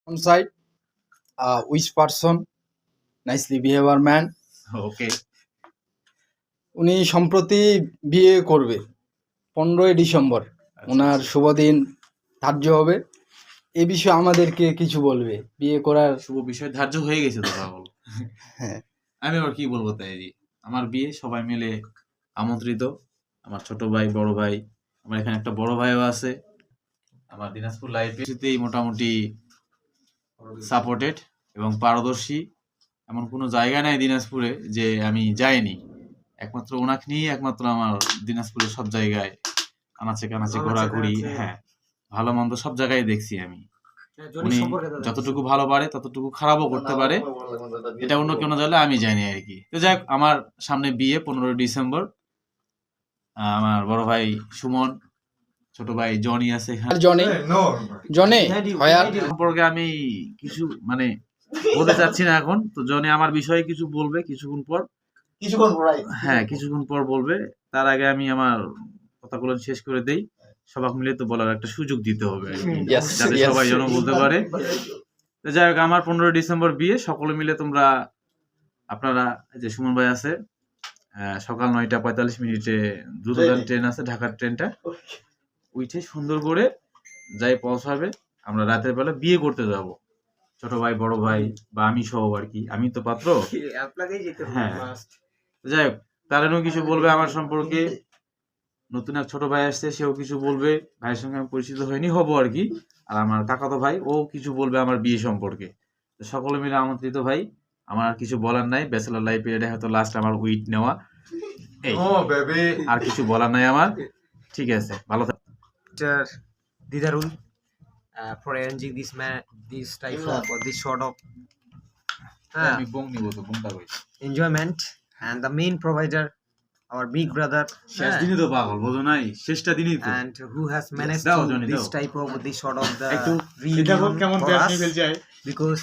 on side, which person, nicely behavior man. ওকে উনি সম্প্রতি বিয়ে করবে 15ই ডিসেম্বর ওনার শুভ দিন ধার্য হবে। এ বিষয়ে আমাদেরকে কিছু বলবে বিয়ে করার। শুভ বিষয় ধার্য হয়ে গেছে তো পাগল। হ্যাঁ, আমি আবার কি বলবো তাই জি, আমার বিয়ে সবাই মিলে আমন্ত্রিত, আমার ছোট ভাই বড় ভাই, আমার এখানে একটা বড় ভাইও আছে। আমার দিনাজপুর লাইফেতেই মোটামুটি সাপোর্টেড এবং পারদর্শী, এমন কোনো জায়গা নাই দিনাজপুরে যে আমি যাইনি। একমাত্র ওনাকে নিয়েই একমাত্র আমার দিনাজপুরের সব জায়গায় আনাচে কানাচে ঘোরাঘুরি, হ্যাঁ ভালো মন্দ সব জায়গায় দেখছি আমি। উনি যতটুকু ভালো পারে ততটুকু খারাপও করতে পারে, এটা অন্য কোনো জায়গায় আমি জানি আর কি। তো যাই হোক, আমার সামনে বিয়ে 15 ডিসেম্বর। আমার বড় ভাই সুমন, ছোট ভাই জনি আছে এখানে। আর জনে হয়ার সম্পর্কে আমি কিছু মানে বলতে চাচ্ছি না এখন। তো জনি আমার বিষয়ে কিছু বলবে কিছুক্ষণ পর, হ্যাঁ কিছুক্ষণ পর বলবে। তার আগে আমি আমার কথাগুলো শেষ করে দেই। সবাই মিলে তো বলার একটা সুযোগ দিতে হবে আর কি, Yes, যাতে yes. সবাই যেন বলতে পারে। তো যাই হোক, আমার 15 ডিসেম্বর বিয়ে। সকলে মিলে তোমরা, আপনারা যে সুমন ভাই আছে, সকাল 9টা 45 মিনিটে দ্রুতগামী ট্রেন আছে, ঢাকার ট্রেনটা, উঠে সুন্দর করে যাই পৌঁছাবে। আমরা রাতের বেলা বিয়ে করতে যাব, ছোট ভাই বড় ভাই বা আমি সহ আর কি। আমি তো পাত্র, হ্যাঁ। যাই হোক, তারেনও কিছু বলবে আমার সম্পর্কে। নতুন এক ছোট ভাই আসছে, সেও কিছু বলবে। ভাইয়ের সঙ্গে আমি পরিচিত হয়নি, হবো আর কি। আর আমার কাকাতো ভাই, ও কিছু বলবে আমার বিয়ে সম্পর্কে। তো সকলে মিলে আমন্ত্রিত ভাই। আমার আর কিছু বলার নাই, ব্যাচেলর লাইফে এটা হয়তো লাস্ট আমার উইট নেওয়া। এই আর কিছু বলার নাই আমার। ঠিক আছে, ভালো থাক। Didarul for arranging this type of or this sort of আমি বং নিব তো, বংটা কই? enjoyment, and the main provider, our big brother, শেষ দিনই তো পাগল, বোঝো নাই? শেষটা দিনই তো। and who has managed দাও, to জনি, this দাও। type of this sort of the একটু reunion কেমন for ব্যাস us, নিয়ে ফেলছে because